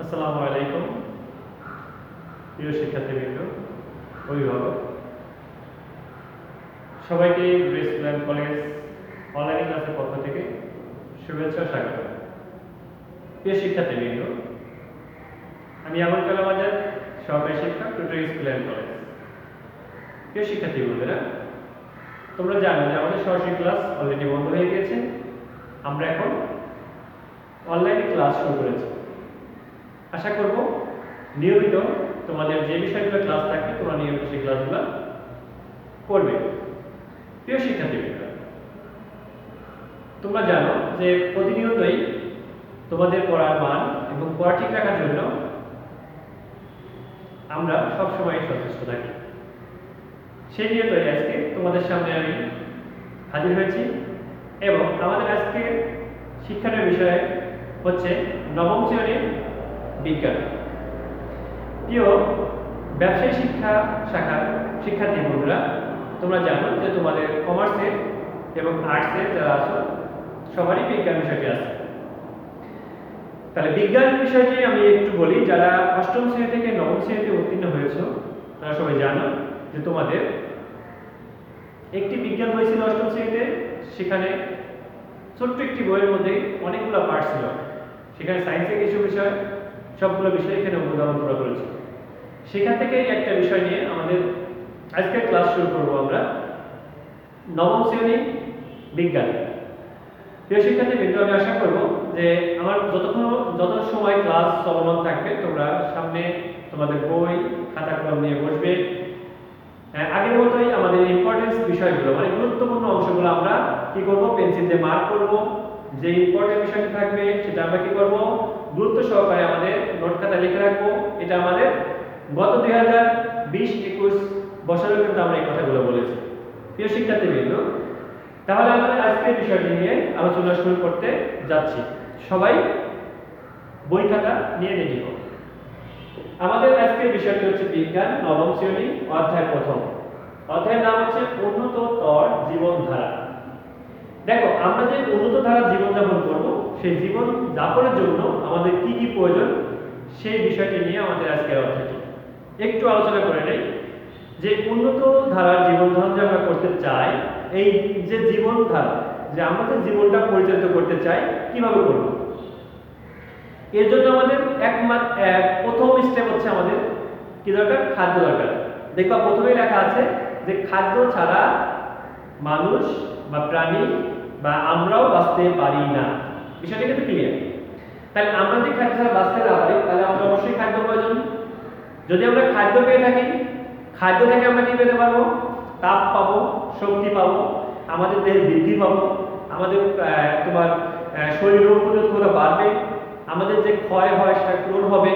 আসসালামু আলাইকুম প্রিয় শিক্ষার্থীবৃন্দ, অভিভাবক সবাইকে গ্রেস প্ল্যান কলেজ অনলাইন ক্লাসের পক্ষ থেকে শুভেচ্ছা ও স্বাগত। প্রিয় শিক্ষার্থীবৃন্দ, আমি আবুল কালাম আজাদ, সহকারী শিক্ষক, গ্রেস প্ল্যান কলেজ। প্রিয় শিক্ষার্থীবৃন্দরা, তোমরা জানো যে আমাদের সরাসরি ক্লাস অলরেডি বন্ধ হয়ে গেছে। আমরা এখন অনলাইনে ক্লাস শুরু করেছি। আশা করব নিয়মিত তোমাদের যে বিষয়গুলো ক্লাস থাকবে তোমরা নিয়মিত সেই ক্লাসগুলো করবে। প্রিয় শিক্ষার্থীবৃন্দরা, তোমরা জানো যে প্রতিনিয়তই তোমাদের পড়ার মান এবং পড়া ঠিক রাখার জন্য আমরা সবসময় সচেষ্ট থাকি। সেই নিয়তই আজকে তোমাদের সামনে আমি হাজির হয়েছি এবং আমাদের আজকে শিক্ষার বিষয় হচ্ছে নবম শ্রেণীর বিজ্ঞান। প্রিয় ব্যবসায়ী শিক্ষা শাখার শিক্ষার্থী বন্ধুরা, তোমরা জানো যে তোমাদের কমার্সের এবং আর্টসের যারা আছো সবারই বিজ্ঞান বিষয়টি আছে। তাহলে বিজ্ঞান বিষয়টি আমি একটু বলি। যারা অষ্টম শ্রেণী থেকে নবম শ্রেণীতে উত্তীর্ণ হয়েছে তারা সবাই জানো যে তোমাদের একটি বিজ্ঞান বই ছিল অষ্টম শ্রেণীতে। সেখানে ছোট্ট একটি বইয়ের মধ্যে অনেকগুলো পার্ট ছিল। সেখানে সায়েন্সের কিছু বিষয়, সবগুলো বিষয় এখানে অনুধাবন করা হয়েছে। সেখান থেকে একটা বিষয় নিয়ে আমাদের আজকের ক্লাস শুরু করব আমরা, নবম শ্রেণী বিজ্ঞান। প্রিয় শিক্ষার্থীবৃন্দ, আমি আশা করব যে আমার যত সময় ক্লাস চলমান থাকবে তোমরা সামনে তোমাদের বই খাতা কলম নিয়ে বসবে। আগের মতোই আমাদের ইম্পর্টেন্স বিষয়গুলো মানে গুরুত্বপূর্ণ অংশগুলো আমরা কি করব, পেন্সিল দিয়ে মার্ক করব। যে ইম্পর্টেন্ট বিষয়টি থাকবে সেটা আমরা কি করব, গুরুত্ব সহকারে আমাদের নোট খাতায় লিখে রাখবো। এটা আমাদের গত 2020-21 বছরেও কিন্তু আমরা এই কথাগুলো বলেছি। প্রিয় শিক্ষার্থীবৃন্দ, তাহলে আমাদের আজকের বিষয়টি নিয়ে আলোচনা শুরু করতে যাচ্ছি। সবাই বই খাতা নিয়ে রেডি হোক। আমাদের আজকের বিষয়টি হচ্ছে বিজ্ঞান নবম শ্রেণী, অধ্যায় প্রথম। অধ্যায়ের নাম হচ্ছে উন্নততর জীবনধারা। দেখো, আমরা যে উন্নত ধারা জীবনযাপন করব সেই জীবন যাপনের জন্য আমাদের কি কি প্রয়োজন সেই বিষয়টি নিয়ে আমাদের আজকের অধ্যায়টি একটু আলোচনা করে নেই। যে উন্নত ধারার জীবনধারণ যে আমরা করতে চাই, এই যে জীবনধারা যে আমরা যে জীবনটা পরিচালিত করতে চাই কিভাবে করব, এর জন্য আমাদের প্রথম স্টেপ হচ্ছে আমাদের কি দরকার, খাদ্য দরকার। দেখবা প্রথমেই লেখা আছে যে খাদ্য ছাড়া মানুষ বা প্রাণী বা আমরাও বাঁচতে পারি না। বিষয়টা কিন্তু ক্লিয়ার। তাহলে আমরা যদি খাদ্য ছাড়া বাঁচতে না পারি তাহলে আমরা অবশ্যই খাদ্য প্রয়োজন। যদি আমরা খাদ্য পেয়ে থাকি, খাদ্য থেকে আমরা কি পেতে পারবো, তাপ পাবো, শক্তি পাবো, আমাদের দেহের বৃদ্ধি পাবো, আমাদের তোমার শরীর রোগ প্রতিরোধ বাড়বে, আমাদের যে ক্ষয় হয় সেটা পূরণ হবে।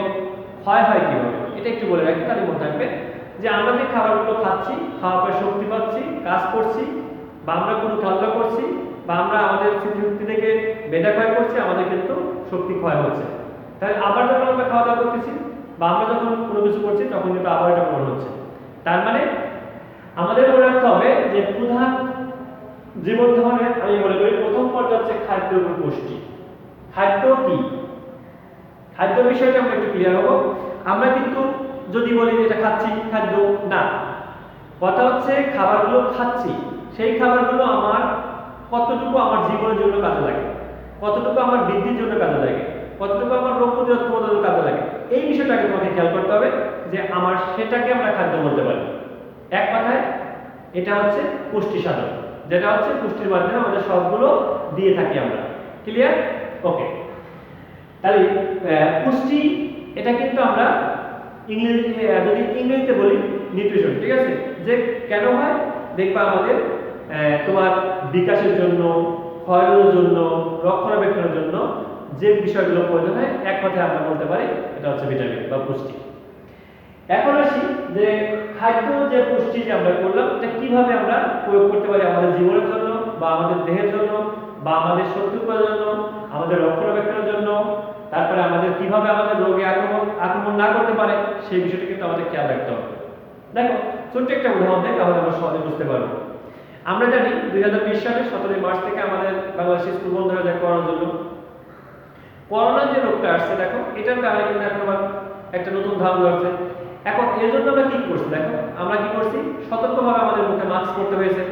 ক্ষয় হয় কিভাবে এটা একটু বলে রাখি, তাহলে মনে থাকবে যে আমরা যে খাবারগুলো খাচ্ছি, খাওয়ার পর শক্তি পাচ্ছি, কাজ করছি, বা আমরা কোনো খেলাধুলা করছি, বা আমরা আমাদের স্মৃতিশক্তি থেকে বেদা ক্ষয় করছি, আমাদের কিন্তু শক্তি ক্ষয় হচ্ছে। তাহলে আবার যখন আমরা খাওয়া দাওয়া করতেছি বা আমরা যখন কোনো কিছু করছি তখন কিন্তু আবার এটা পূরণ হচ্ছে। তার মানে আমাদের মনে রাখতে হবে যে প্রধান জীবন ধারণের আমি মনে করি প্রথম পর্যায়ে হচ্ছে খাদ্য এবং পুষ্টি। খাদ্য কি, খাদ্য বিষয়টা আমরা একটু ক্লিয়ার হবো। আমরা কিন্তু যদি বলি যে এটা খাচ্ছি খাদ্য না, কথা হচ্ছে খাবারগুলো খাচ্ছি, সেই খাবারগুলো আমার কতটুকু আমার জীবনের জন্য কাজে লাগে, কতটুকু আমার বৃদ্ধির জন্য কাজে লাগে, কতটুকু আমার রোগ প্রতিরোধ ক্ষমতার কাজে লাগে, এই বিষয়টাকে তোমাকে খেয়াল করতে হবে যে আমার সেটাকে আমরা খাদ্য বলতে পারি। এক কথায় এটা হচ্ছে পুষ্টি সাধন, যেটা হচ্ছে পুষ্টির মাধ্যমে আমাদের সবগুলো দিয়ে থাকি আমরা। ক্লিয়ার? ওকে। তাহলে পুষ্টি এটা কিন্তু আমরা যদি ইংরেজিতে বলি নিউট্রিশন, ঠিক আছে? যে কেন হয় দেখবা আমাদের তোমার বিকাশের জন্য, ক্ষয়ের জন্য, রক্ষণাবেক্ষণের জন্য যে বিষয়গুলো প্রয়োজন হয় এক কথায় আমরা বলতে পারি এটা হচ্ছে ভিটামিন বা পুষ্টি। এখন আসি যে খাদ্য যে পুষ্টি যে আমরা করলাম এটা কিভাবে আমরা প্রয়োগ করতে পারি আমাদের জীবনের জন্য বা আমাদের দেহের জন্য বা আমাদের শক্তি উৎপাদনের জন্য, আমাদের রক্ষণাবেক্ষণের জন্য, তারপরে আমাদের কিভাবে আমাদের রোগে আক্রমণ না করতে পারে সেই বিষয়টা কিন্তু আমাদের খেয়াল রাখতে হবে। দেখো ছোট্ট একটা উদাহরণ দেয় তাহলে আমরা সহজে বুঝতে পারবো। আমরা জানি 2020 সালে 17 মার্চ থেকে আমাদের বাংলাদেশ স্কুল বন্ধ হয়ে যায় করোনার জন্য। করোনা যে রোগটা আসছে দেখো এটার কারণে কিন্তু এখন আবার একটা নতুন ধাপ ধরছে। এখন এর জন্য আমরা কি করছি দেখো, আমরা কি করছি, সতর্কভাবে আমাদের মুখে মাস্ক পরতে হয়েছে।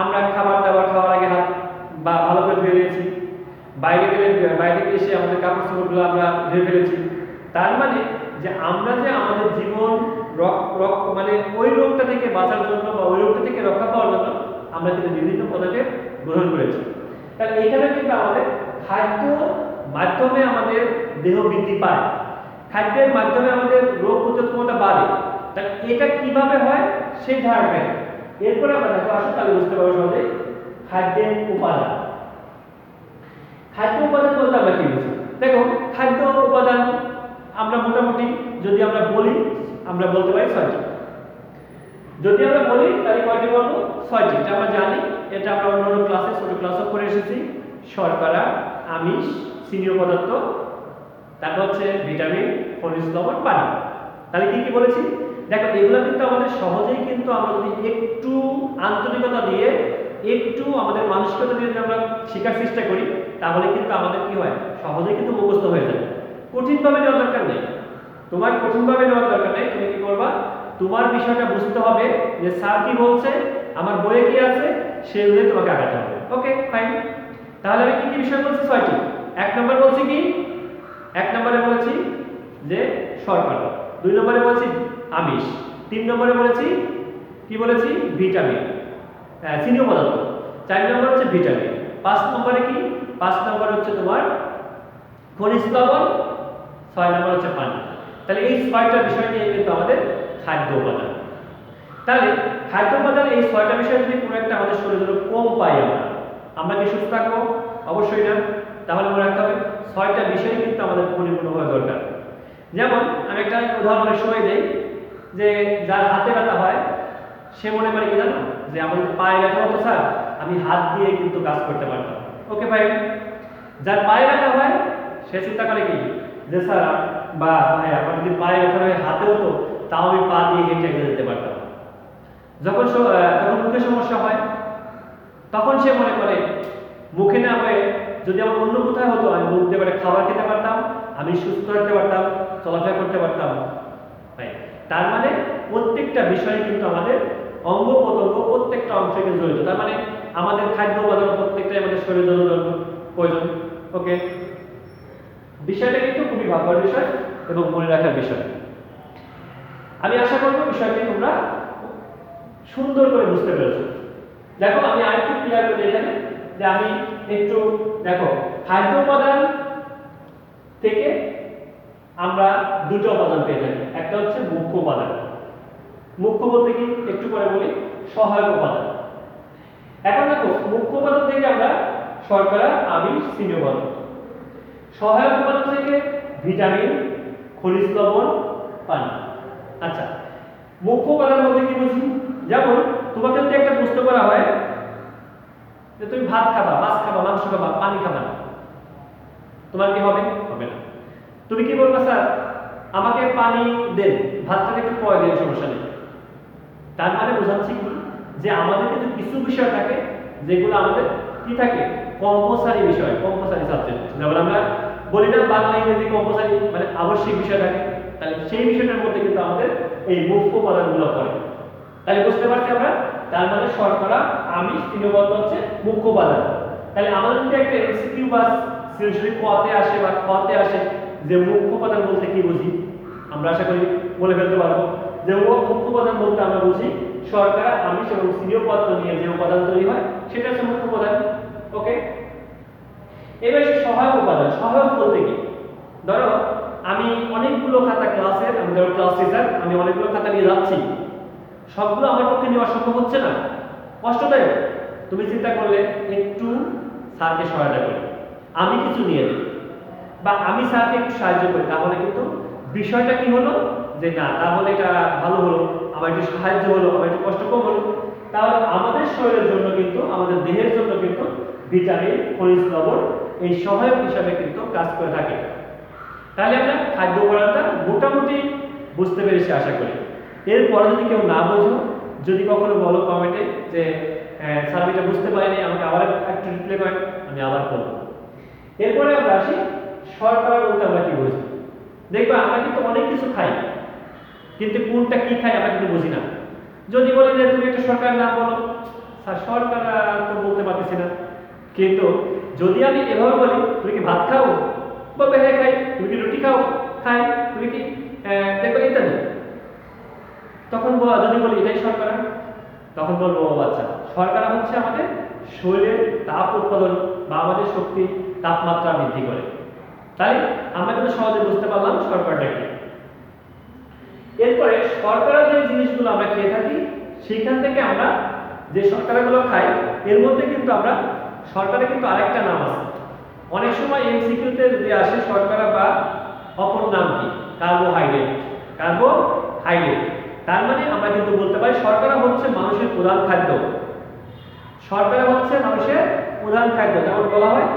আমরা খাবার দাবার খাওয়ার আগে হাত বা ভালো করে ধুয়ে নিয়েছি। বাইরে গেলে বাইরে থেকে এসে আমাদের কাপড় চোপড়গুলো আমরা ধুয়ে ফেলেছি। তার মানে যে আমরা যে আমাদের জীবন মানে ওই রোগটা থেকে বাঁচার জন্য বা ওই রোগটা থেকে রক্ষা পাওয়ার জন্য আমরা কিন্তু বিভিন্ন পদক্ষেপ গ্রহণ করেছি। তাহলে এখানে কিন্তু আমাদের খাদ্য মাধ্যমে আমাদের দেহ বৃদ্ধি পায়, খাদ্যের মাধ্যমে আমাদের রোগ প্রতিরোধ ক্ষমতা বাড়ে। তাহলে এটা কিভাবে হয় সেই ধারণা। এরপরে আমরা দেখো আসো তাহলে বুঝতে পারবো সহজে খাদ্যের উপাদান। খাদ্য উপাদান বলতে আমরা কি বুঝি দেখো, খাদ্য উপাদান আমরা মোটামুটি যদি আমরা বলি আমরা বলতে পারি 6টি। যদি আমরা বলি তাহলে কয়টি বলবো? 6টি। এটা আমরা জানি, এটা আমরা অন্যান্য ক্লাসে ছোট ক্লাসও করে এসেছি। শর্করা, আমিষ, স্নেহ পদার্থ, তারপর হচ্ছে ভিটামিন, খনিজ লবণ, পানি। তাহলে কি কি বলেছি দেখো, এগুলো কিন্তু আমাদের সহজেই কিন্তু আমরা যদি একটু আন্তরিকতা দিয়ে একটু আমাদের মানসিকতা দিয়ে যদি আমরা শেখার চেষ্টা করি তাহলে কিন্তু আমাদের কি হয়, সহজেই কিন্তু মুখস্থ হয়ে যায়। কঠিনভাবে নেওয়ার দরকার নেই, তোমার কঠিনভাবে নেওয়ার দরকার নেই। তুমি কি করবা, তোমার বিষয়টা বুঝতে হবে যে স্যার কি বলছে, আমার বইয়ে কি আছে, সেই অনুযায়ী তোমাকে আগাতে হবে। Okay fine. তাহলে আমি কি কি বিষয় বলছি? 6টি। 1 নম্বর বলছি কি, 1 নম্বরে বলেছি যে শর্করা, 2 নম্বরে বলেছি আমিষ, 3 নম্বরে বলেছি কি বলেছি, ভিটামিন, স্নেহ পদার্থ, 4 নম্বর হচ্ছে ভিটামিন, 5 নম্বরে কি, 5 নম্বর হচ্ছে তোমার খনিজ লবণ, 6 নম্বর হচ্ছে পানি। তাহলে এই 6টা বিষয় নিয়ে কিন্তু আমাদের খাদ্য উপাদান। তাহলে খাদ্য উপাদান এই 6টা বিষয় যদি কোনো একটা আমাদের শরীরে কম পাই আমরা কি সুস্থ থাকবো? অবশ্যই না। তাহলে মনে রাখতে হবে 6টা বিষয় কিন্তু আমাদের পরিপূর্ণ হওয়া দরকার। যেমন আমি একটা উদাহরণের সময় দেই, যে যার হাতে ব্যথা হয় সে মনে করে কি জানো, যে আমার পায়ে ব্যথা হতো স্যার আমি হাত দিয়ে কিন্তু কাজ করতে পারতাম। Okay fine. যার পায়ে ব্যথা হয় সে চিন্তা করে কি, যে স্যার বা ভাই আমার যদি পায়ে ব্যথা হয় হাতে হতো তাও আমি পা দিয়ে হেঁটে যেতে পারতাম। যখন মুখে সমস্যা হয় তখন সে মনে করে মুখে না হয়ে যদি আমার অন্য কোথায় হতো আমি মুখ দিয়ে খাবার খেতে পারতাম, আমি সুস্থ থাকতে পারতাম, চলাফেরা করতে পারতাম। তার মানে প্রত্যেকটা বিষয় কিন্তু আমাদের অঙ্গ প্রত্যঙ্গ প্রত্যেকটা অংশে জড়িত। তার মানে আমাদের খাদ্য উপাদান প্রত্যেকটাই আমাদের শরীরের জন্য প্রয়োজন। ওকে, বিষয়টা কিন্তু খুবই ভাবার বিষয় এবং মনে রাখার বিষয়। আমি আশা করব বিষয়টি তোমরা সুন্দর করে বুঝতে পেরেছো। দেখো আমি আরেকটু ক্লিয়ার করে এখানে যে আমি একটু দেখো, খাদ্য উপাদান থেকে আমরা দুটো উপাদান পেয়ে থাকি। একটা হচ্ছে মুখ্য উপাদান, মুখ্য বলতে কি একটু পরে বলি, সহায়ক উপাদান। এখন দেখো মুখ্য উপাদান থেকে আমরা শর্করা, আমিষ, স্নেহ পদার্থ, সহায়ক উপাদান থেকে ভিটামিন, খনিজ লবণ, পানি। আচ্ছা, মুখ্য উপাদান বলতে কি বুঝি, যেমন তোমাকে যদি একটা প্রশ্ন করা হয় যে তুমি ভাত খাবা, মাছ খাবা, মাংস খাবা, পানি খাবা, তোমার কি হবে? হবে না। তুমি কি বলবা, স্যার আমাকে পানি দেন, ভাতটাকে একটু পরে দেন, সমস্যা নেই। তার মানে বোঝাচ্ছি কি, যে আমাদের কিন্তু কিছু বিষয় থাকে যেগুলো আমাদের কি থাকে, কম্পালসারি বিষয়, কম্পালসারি সাবজেক্ট। যেমন আমরা বলি না বাংলা ইংরেজি কম্পালসারি মানে আবশ্যিক বিষয় থাকে, তাহলে সেই বিষয়টার মধ্যে কিন্তু আমাদের এই মুখ্য উপাদানগুলো পড়ে। তাহলে বুঝতে পারছি আমরা, তার মানে শর্করা, আমিষ, স্নেহ পদার্থ হচ্ছে মুখ্য উপাদান। তাহলে আমাদের যদি একটা এমসিকিউ বা সরাসরি কতে আসে বা খতে আসে যে মুখ্য উপাদান বলতে কি বুঝি, আমরা আশা করি বলে ফেলতে পারবো যে মুখ্য উপাদান বলতে আমরা বুঝি শর্করা, আমিষ এবং স্নেহ পদার্থ নিয়ে যে উপাদান তৈরি হয় সেটা হচ্ছে মুখ্য উপাদান। ওকে, এবার সহায়ক উপাদান। সহায়ক বলতে কি, ধরো আমি অনেকগুলো খাতা ক্লাসের, আমি ধরো ক্লাস টিচার, আমি অনেকগুলো খাতা নিয়ে যাচ্ছি, সবগুলো আমার পক্ষে নেওয়া সম্ভব হচ্ছে না, কষ্টদায়ক। তুমি চিন্তা করলে একটু স্যারকে সহায়তা করি, আমি কিছু নিয়ে দিই বা আমি স্যারকে একটু সাহায্য করি, তাহলে কিন্তু বিষয়টা কি হলো, যে না তাহলে এটা ভালো হলো, আমার একটু সাহায্য হলো, আমার একটু কষ্ট কম হলো। তাহলে আমাদের শরীরের জন্য কিন্তু, আমাদের দেহের জন্য কিন্তু ভিটামিন, খনিজ লবণ এই সহায়ক হিসাবে কিন্তু কাজ করে থাকে। তাহলে আমরা খাদ্য উপাদানটা মোটামুটি বুঝতে পেরেছি আশা করি। এরপরে যদি কেউ না বোঝো, যদি কখনো বলো কমেন্টে যে স্যার আমি এটা বুঝতে পারিনি, আমাকে আবার একটু রিপ্লাই করেন, আমি আবার বলবো। এরপরে আমরা আসি শর্করা বলতে আমরা কি বুঝি? দেখবা আমরা কিন্তু অনেক কিছু খাই, কিন্তু কোনটা কি খাই আমরা কিন্তু বুঝি না। যদি বলি যে তুমি একটা শর্করার নাম বলো, স্যার শর্করা তো বলতে পারতেছি না। কিন্তু যদি আমি এভাবে বলি তুমি কি ভাত খাও, বলবে হ্যাঁ খাই। তুমি কি রুটি খাও, খাই। তুমি কি দেখবে ইত্যাদি। তখন যদি বলি এটাই শর্করা, তখন বলবো ও আচ্ছা, শর্করা হচ্ছে আমাদের শরীরের তাপ উৎপাদন বা আমাদের শক্তি তাপমাত্রা বৃদ্ধি করে। তাই আমরা কিন্তু সহজে বুঝতে পারলাম শর্করাটা কি। এরপরে শর্করা যে জিনিসগুলো আমরা খেয়ে থাকি সেখান থেকে আমরা যে শর্করাগুলো খাই এর মধ্যে কিন্তু আমরা শর্করা কিন্তু আরেকটা নাম আছে। অনেক সময় এমসিকিউতে যদি আসে শর্করা বা অপর নাম কি, কার্বোহাইড্রেট। কার্বোহাইড্রেট তার মানে আমরা কিন্তু বলতে পারি শর্করা হচ্ছে মানুষের প্রধান খাদ্য। শর্করা হচ্ছে মানুষের প্রধান খাদ্য। যেমন বলা হয়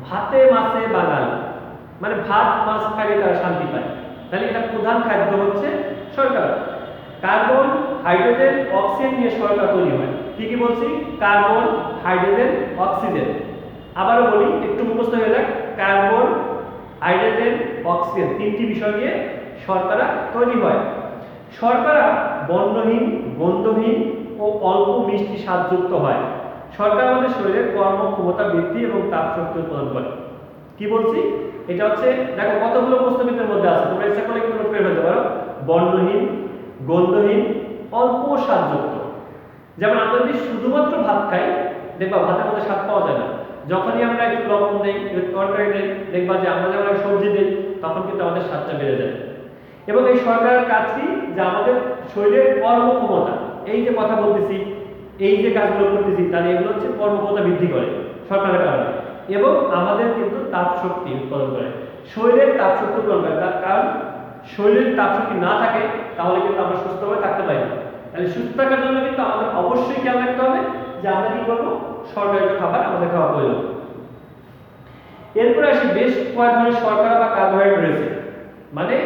ভাতে মাছে বাঙাল, মানে ভাত মাছ খাইলে তারা শান্তি পায়। তাহলে এটা প্রধান খাদ্য হচ্ছে শর্করা। কার্বন হাইড্রোজেন অক্সিজেন নিয়ে শর্করা তৈরি হয়। কি কি বলছি? Carbon hydrogen oxygen. আবারও বলি, একটু মুখস্থ হয়ে যাক। কার্বন হাইড্রোজেন অক্সিজেন তিনটি বিষয় নিয়ে শর্করা তৈরি হয়। শর্করা বর্ণহীন, গন্ধহীন ও অল্প মিষ্টি স্বাদযুক্ত হয়। শর্করা আমাদের শরীরের কর্মক্ষমতা বৃদ্ধি এবং তাপশক্তি উৎপাদন করে। কি বলছি? এটা হচ্ছে দেখো কতগুলো প্রশ্নবিদ্ধের মধ্যে আছে, তোমরা ইচ্ছা করলে কিন্তু নোট করে ফেলতে পারো। বর্ণহীন, গন্ধহীন, অল্প স্বাদযুক্ত। যেমন আমরা যদি শুধুমাত্র ভাত খাই দেখবা ভাতের মধ্যে স্বাদ পাওয়া যায় না। যখনই আমরা একটু লবণ দেই, তরকারি দেই, দেখবা যে আমরা যখন সবজি দেই তখন কিন্তু আমাদের স্বাদটা বেড়ে যায়। এবং এই শর্করার কাজ কি? যে আমাদের শরীরের কর্মক্ষমতা, এই যে কথা বলতেছি, এই যে কাজগুলো করতেছি, তাহলে এগুলো হচ্ছে কর্মক্ষমতা বৃদ্ধি করে শর্করার কারণে। এবং আমাদের কিন্তু তাপ শক্তি উৎপাদন করে, শরীরের তাপ শক্তি উৎপাদন করে। তার কারণ শরীরের তাপ শক্তি না থাকে তাহলে কিন্তু আমরা সুস্থভাবে থাকতে পারি না। তাহলে সুস্থ থাকার জন্য কিন্তু আমাদের অবশ্যই খেয়াল রাখতে হবে যে আমরা কি করবো, শর্করাযুক্ত খাবার আমাদের খাওয়া প্রয়োজন। এরপরে আসি বেশ কয়েক ধরনের শর্করা বা কার্বোহাইড্রেট রয়েছে। মানে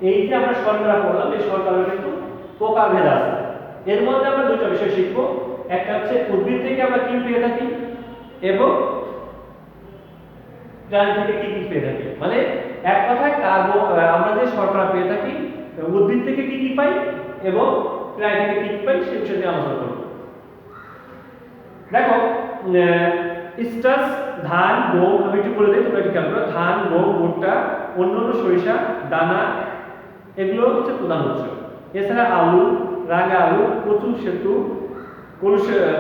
এই যে আমরা শর্করা বললাম, এই শর্করার কিন্তু প্রকারভেদ আছে। এর মধ্যে আমরা দুটো বিষয় শিখব। একটা হচ্ছে উদ্ভিদ থেকে আমরা কি পেয়ে থাকি এবং প্রাণী থেকে কি কি পেয়ে থাকি। মানে এক কথায় আমরা যে শর্করা পেয়ে থাকি উদ্ভিদ থেকে কি কি পাই এবং প্রাণী থেকে কি কি পাই সে বিষয়ে নিয়ে আলোচনা করব। দেখো স্টার্চ, ধান, গম, আমি একটু বলে দিই তোমরা একটু খেয়াল করো। ধান, গম, ভুট্টা, অন্যান্য সরিষা, দানা, এগুলো হচ্ছে প্রধান উৎস। এছাড়া আলু, রাঙা আলু, কচু, সেতু,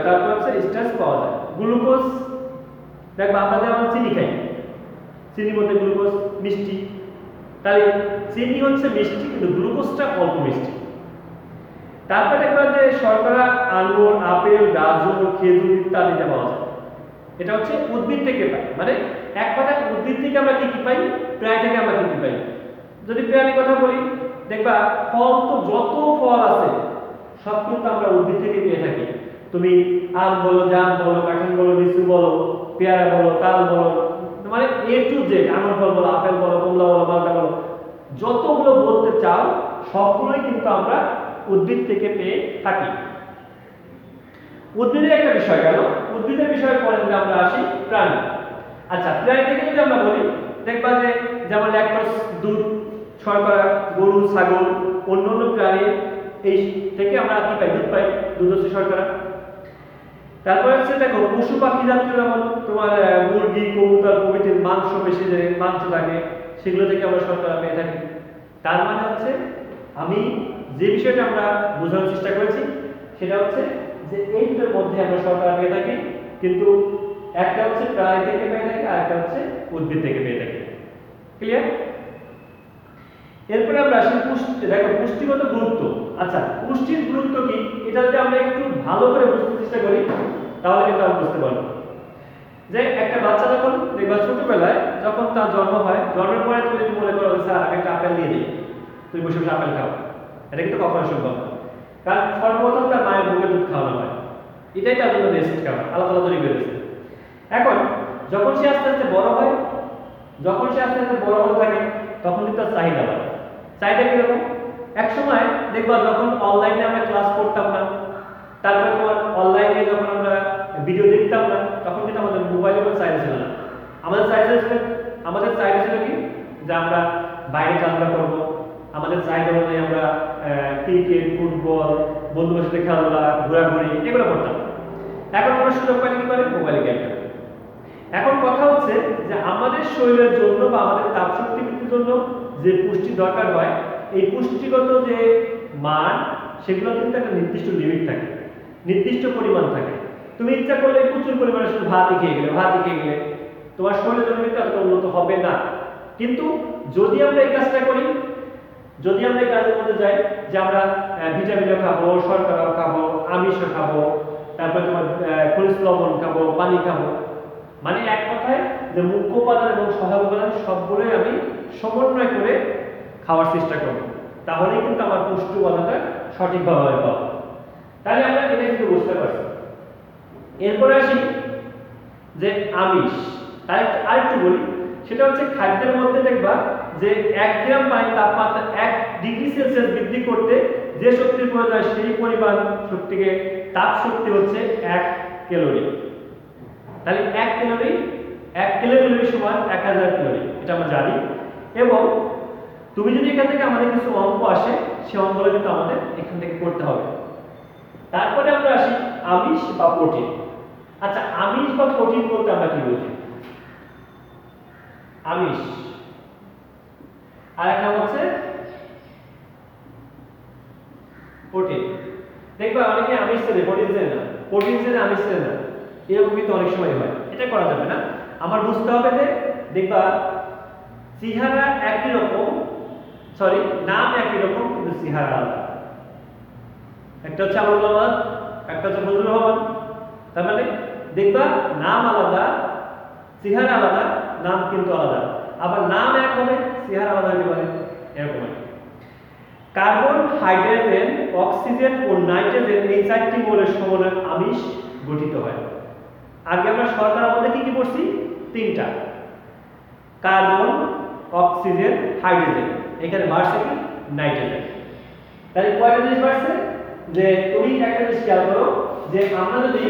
তারপর হচ্ছে স্টার্চ পাওয়া যায়। গ্লুকোজ, দেখবা আমরা যেমন চিনি খাই, চিনির মধ্যে গ্লুকোজ মিষ্টি, তাই চিনি হচ্ছে মিষ্টি কিন্তু গ্লুকোজটা অল্প মিষ্টি। তারপরে দেখবা যে শর্করা আঙ্গুর, আপেল, গাজর, খেজুর ইত্যাদিতে পাওয়া যায়। এটা হচ্ছে উদ্ভিদ থেকে পাই। মানে এক কথায় উদ্ভিদ থেকে আমরা কি কি পাই, প্রাণী থেকে আমরা কি কি পাই। যদি প্রাণীর কথা বলি দেখবা ফল, তো যত ফল আছে সব কিন্তু আমরা উদ্ভিদ থেকে পেয়ে থাকি। তুমি আম বলো, জাম বলো, কাঁঠাল বলো, লিচু বলো, পেয়ারা বলো, তাল বলো, মানে এ টু জেড, আঙুর ফল বলো, আপেল বলো, কমলা বলো, মালটা বলো, যতগুলো বলতে চাও সবগুলোই কিন্তু আমরা উদ্ভিদ থেকে পেয়ে থাকি। উদ্ভিদের একটা বিষয় গেল, উদ্ভিদের বিষয়ে পরে যদি আমরা আসি প্রাণী। আচ্ছা, প্রাণী থেকে যদি আমরা বলি দেখবা যে যেমন ল্যাকটোজ, দুধ, শর্করা, গরু, ছাগল, অন্যান্য প্রাণী এই থেকে আমরা কি পাই, দুধ পাই, দুধ হচ্ছে শর্করা। তারপরে হচ্ছে দেখো পশু পাখি জাতীয় যেমন তোমার মুরগি, কবুতর প্রভৃতির মাংস, বেশি যে মাংস থাকে সেগুলো থেকে আমরা শর্করা পেয়ে থাকি। তার মানে হচ্ছে আমি যে বিষয়টা আমরা বোঝানোর চেষ্টা করেছি সেটা হচ্ছে যে এই দুটোর মধ্যে আমরা শর্করা পেয়ে থাকি, কিন্তু একটা হচ্ছে প্রাণী থেকে পেয়ে থাকি আর একটা হচ্ছে উদ্ভিদ থেকে পেয়ে থাকি। ক্লিয়ার? এরপরে আমরা আসি পুষ্টি। দেখো পুষ্টিগত গুরুত্ব। আচ্ছা, পুষ্টির গুরুত্ব কি এটা যদি আমরা একটু ভালো করে বুঝতে চেষ্টা করি তাহলে কিন্তু আমরা বুঝতে পারবো যে একটা বাচ্চা যখন দেখবা ছোটবেলায় যখন তার জন্ম হয়, জন্মের পরে তুমি যদি মনে করো স্যার আমি একটা আপেল দিয়ে দিই, তুমি বসে বসে আপেল খাও, এটা কিন্তু কখনো সম্ভব না। কারণ সর্বপ্রথম তার মায়ের বুকে দুধ খাওয়ানো হয়, এটাই তার জন্য বেস্ট খাবার, আল্লাহ তাআলা তৈরি করেছে। এখন যখন সে আস্তে আস্তে বড় হয়, যখন সে আস্তে আস্তে বড় হতে থাকে তখন কিন্তু তার চাহিদা বাড়ে। চাহিদা কিরকম? এক সময় দেখবা যখন অনলাইনে আমরা ক্লাস করতাম না, তারপরে তোমার অনলাইনে যখন আমরা ভিডিও দেখতাম না, তখন কিন্তু আমাদের মোবাইলের উপর চাহিদা ছিল না। আমাদের চাহিদা ছিল আমাদের চাহিদা ছিল কি যে আমরা বাইরে খেলাধুলা করবো, আমাদের চাহিদা অনুযায়ী আমরা ক্রিকেট, ফুটবল, বন্ধুদের সাথে খেলাধুলা, ঘোরাঘুরি এগুলো করতাম। এখন আমরা সুযোগ পাই কি করে? মোবাইলে গেম খেলে। এখন কথা হচ্ছে যে আমাদের শরীরের জন্য বা আমাদের তাপশক্তি বৃদ্ধির জন্য যে পুষ্টি দরকার হয়, এই পুষ্টিগত যে মান সেগুলো কিন্তু একটা নির্দিষ্ট লিমিট থাকে, নির্দিষ্ট পরিমাণ থাকে। তুমি ইচ্ছা করলে প্রচুর পরিমাণে শুধু ভাতই খেয়ে গেলে তোমার শরীরের জন্য কিন্তু এতটা উন্নত হবে না। কিন্তু যদি আমরা এই কাজটা করি, যদি আমরা এই কাজের মধ্যে যাই যে আমরা ভিটামিনও খাবো, শর্করাও খাবো, আমিষও খাবো, তারপরে তোমার খনিজ লবণ খাবো, পানি খাবো, মানে এক কথায় যে মুখ্য উপাদান এবং সহায়ক উপাদান সবগুলোই আমি সমন্বয় করে খাওয়ার চেষ্টা করব, তাহলেই কিন্তু আমার পুষ্টি উপাদানটা সঠিকভাবে পাবো। তাহলে আমরা এটা কিন্তু বুঝতে পারছি। এরপরে আসি যে আমিষ। আরেকটু বলি, সেটা হচ্ছে খাদ্যের মধ্যে দেখবা যে 1 গ্রাম পানির তাপমাত্রা 1 ডিগ্রি সেলসিয়াস বৃদ্ধি করতে যে শক্তির প্রয়োজন হয় সেই পরিমাণ শক্তিকে তাপ শক্তি হচ্ছে 1 ক্যালোরি। তাহলে 1 কিলোক্যালোরি সমান 1000 ক্যালোরি, এটা আমরা জানি। এবং তুমি যদি এখান থেকে আমাদের কিছু অঙ্ক আসে, সেই অঙ্কগুলো কিন্তু আমাদের এখান থেকে করতে হবে। তারপরে আমরা আসি আমিষ বা প্রোটিন। আচ্ছা, আমিষ বা প্রোটিন বলতে আমরা কি বুঝি? আমিষ আর একটা হচ্ছে প্রোটিন। দেখবা অনেকে আমিষ চেনে, প্রোটিন চেনে না, প্রোটিন চেনে আমিষ চেনে না, এরকম কিন্তু অনেক সময় হয়। এটা করা যাবে না। আমার বুঝতে হবে যে দেখবা চেহারা একই রকম, নাম একই রকম, কিন্তু চেহারা আলাদা। একটা হচ্ছে আমরুল আহমদ, একটা হচ্ছে ফজলুর রহমান। তার মানে দেখবা নাম আলাদা, চেহারা আলাদা, নাম কিন্তু আলাদা। আবার নাম এক হবে, চেহারা আলাদা হতে পারে, এরকম আর কি। কার্বন, হাইড্রোজেন, অক্সিজেন ও নাইট্রোজেন এই 4টি মৌলের সমন্বয়ে আমিষ গঠিত হয়। আগে আমরা শর্করার মধ্যে কি কি পড়ছি? 3টা, কার্বন, অক্সিজেন, হাইড্রোজেন। এখানে বাড়ছে কি? নাইট্রোজেন। তাহলে কয়টা জিনিস বাড়ছে? যে তুমি একটা জিনিস খেয়াল করো যে আমরা যদি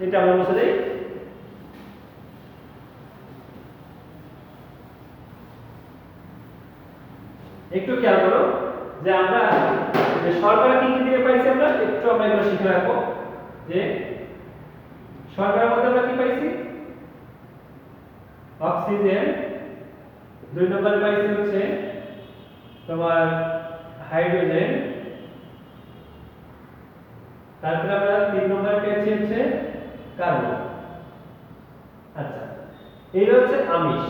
এটা আমরা বলতে দেই, একটু খেয়াল করো যে আমরা যে শর্করা কি কি দিয়ে পাইছি, আমরা এগুলো শিখে রাখবো যে শর্করার মধ্যে আমরা কি পাইছি? অক্সিজেন, 2 নম্বরে পাইছি হচ্ছে তোমার হাইড্রোজেন, তারপরে আমরা 3 নম্বরে পেয়েছি হচ্ছে কার্বন। আচ্ছা, এই হচ্ছে আমিষ।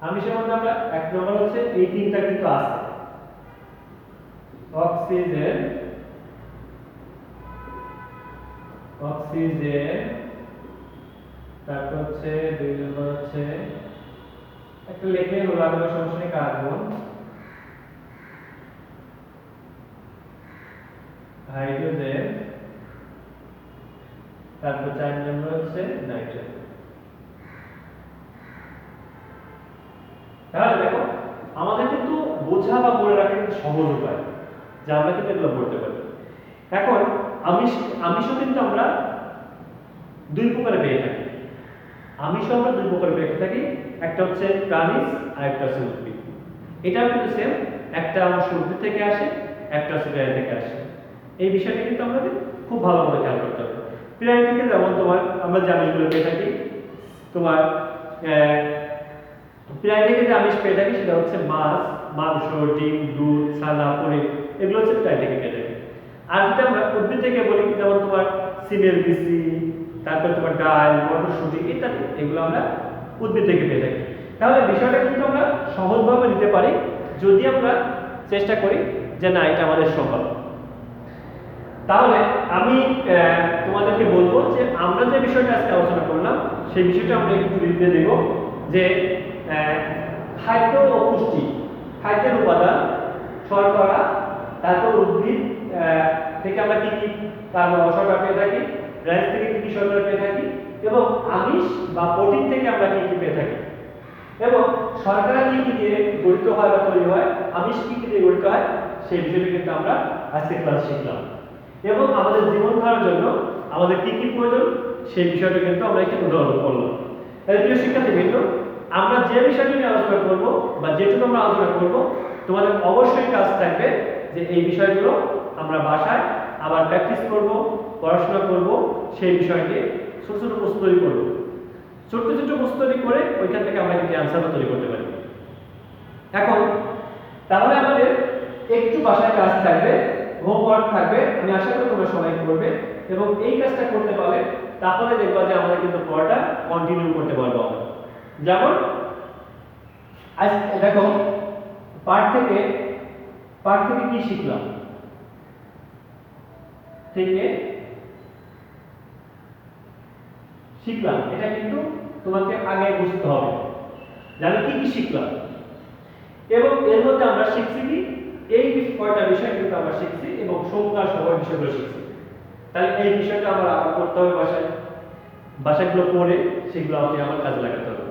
আমিষের মধ্যে আমরা 1 নম্বর হচ্ছে এই 3টা কিন্তু আছে, অক্সিজেন, তারপর হচ্ছে 2 নম্বর হচ্ছে একটা লেখে হলো আলাদা সমস্যা নেই, কার্বন, হাইড্রোজেন, তারপর 4 নম্বর হচ্ছে নাইট্রোজেন। তাহলে দেখো আমাদের কিন্তু বোঝা বা মনে রাখা কিন্তু সহজ উপায় যে আমরা কিন্তু এগুলো বলতে পারি। এখন আমিষও কিন্তু আমরা 2 প্রকারে পেয়ে থাকি। আমিষও আমরা 2 প্রকারে পেয়ে থাকি, একটা হচ্ছে প্রাণীজ আর একটা হচ্ছে উদ্ভিদ। এটাও কিন্তু সেম, একটা অংশ উদ্ভিদ থেকে আসে, একটা হচ্ছে প্রাণী থেকে আসে। এই বিষয়টা কিন্তু আমাদের খুব ভালোভাবে খেয়াল করতে হবে। প্রাণী থেকে যেমন তোমার আমরা যে আমিষগুলো পেয়ে থাকি, তোমার প্রাণী থেকে যে আমিষ পেয়ে থাকি সেটা হচ্ছে মাছ, মাংস, ডিম, দুধ, ছানা, পনির, এগুলো হচ্ছে প্রাণী থেকে পেয়ে থাকি। আর যদি আমরা উদ্ভিদ থেকে বলি, যেমন তোমার সিমের বিচি, তারপর তোমার ডাল, মটরশুঁটি ইত্যাদি, এগুলো আমরা উদ্ভিদ থেকে পেয়ে থাকি। তাহলে বিষয়টা কিন্তু আমরা সহজভাবে নিতে পারি যদি আমরা চেষ্টা করি যে না, এটা আমাদের সম্ভব। তাহলে আমি তোমাদেরকে বলবো যে আমরা যে বিষয়টা আজকে আলোচনা করলাম সেই বিষয়টা আমরা একটু লিখে দেব যে খাদ্য ও পুষ্টি, খাদ্যের উপাদান শর্করা, তারপর উদ্ভিদ থেকে আমরা কি কি শর্করা পেয়ে থাকি, রাইস থেকে কি কি শর্করা পেয়ে থাকি, এবং আমিষ বা প্রোটিন থেকে আমরা কি কি পেয়ে থাকি, এবং শর্করা কি কি দিয়ে গঠিত হয় বা তৈরি হয়, আমিষ কি কি দিয়ে গঠিত হয়, সেই বিষয়টা কিন্তু আমরা আজকে ক্লাস শিখলাম। এবং আমাদের জীবন ধারার জন্য আমাদের কি কি প্রয়োজন সেই বিষয়টা কিন্তু আমরা এখানে উদাহরণ করলাম। প্রিয় শিক্ষার্থীবৃন্দ, আমরা যে বিষয়টি নিয়ে আলোচনা করব বা যেটুকু আমরা আলোচনা করব, তোমাদের অবশ্যই কাজ থাকবে যে এই বিষয়গুলো আমরা বাসায় আবার প্র্যাকটিস করব, পড়াশোনা করব, সেই বিষয় নিয়ে ছোট ছোট প্রশ্ন তৈরি করব। ছোট ছোট প্রশ্ন তৈরি করে ওইখান থেকে আমরা কিন্তু অ্যান্সারও তৈরি করতে পারি। এখন তাহলে আমাদের একটু বাসায় কাজ থাকবে, হোমওয়ার্ক থাকবে, আমি আশা করি তোমরা সবাই করবে এবং এই কাজটা করতে পারলে তাহলে দেখবা যে আমরা কিন্তু পড়াটা কন্টিনিউ করতে পারবো আমরা। যেমন আজ দেখো পাঠ থেকে কি শিখলাম, এটা কিন্তু তোমাকে আগে বুঝতে হবে যে আমি কি শিখলাম এবং এর মধ্যে আমরা শিখছি কি এই কয়টা বিষয় কিন্তু আমরা শিখছি এবং সংখ্যা সহ বিষয়গুলো শিখছি। তাহলে এই বিষয়টা আমরা আবার করতে হবে বাসাগুলো পড়ে সেগুলো আমাকে আমার কাজে লাগাতে হবে।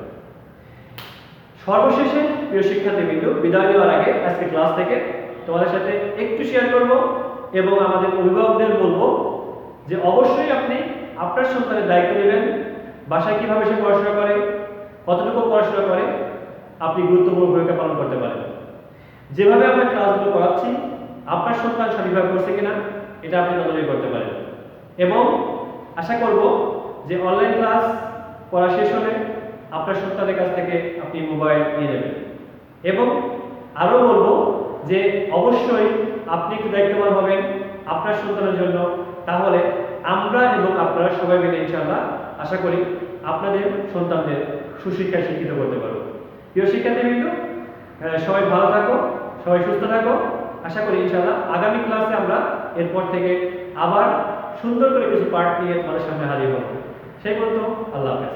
সর্বশেষে প্রিয় শিক্ষার্থীবৃন্দ, বিদায় নেওয়ার আগে আজকে ক্লাস থেকে তোমাদের সাথে একটু শেয়ার করব এবং আমাদের অভিভাবকদের বলবো যে অবশ্যই আপনি আপনার সন্তানের দায়িত্ব নেবেন। বাসায় কিভাবে সে পড়াশোনা করে, কতটুকু পড়াশোনা করে, আপনি গুরুত্বপূর্ণ ভূমিকা পালন করতে পারেন। যেভাবে আমরা ক্লাসগুলো করাচ্ছি আপনার সন্তান সঠিকভাবে করছে কিনা এটা আপনি নজরে করতে পারেন এবং আশা করব যে অনলাইন ক্লাস করা শেষ হলে আপনার সন্তানের কাছ থেকে আপনি মোবাইল নিয়ে নেবেন এবং আরও বলবো যে অবশ্যই আপনি একটু দায়িত্ববান হবেন আপনার সন্তানের জন্য। তাহলে আমরা এবং আপনারা সবাই মিলে ইনশাআল্লাহ আশা করি আপনাদের সন্তানদের সুশিক্ষায় শিক্ষিত করতে পারবো। প্রিয় শিক্ষার্থীবৃন্দ, সবাই ভালো থাকো, সবাই সুস্থ থাকো। আশা করি ইনশাআল্লাহ আগামী ক্লাসে আমরা এরপর থেকে আবার সুন্দর করে কিছু পার্ট নিয়ে তোমাদের সামনে হাজির হব। সেই পর্যন্ত আল্লাহ হাফেজ।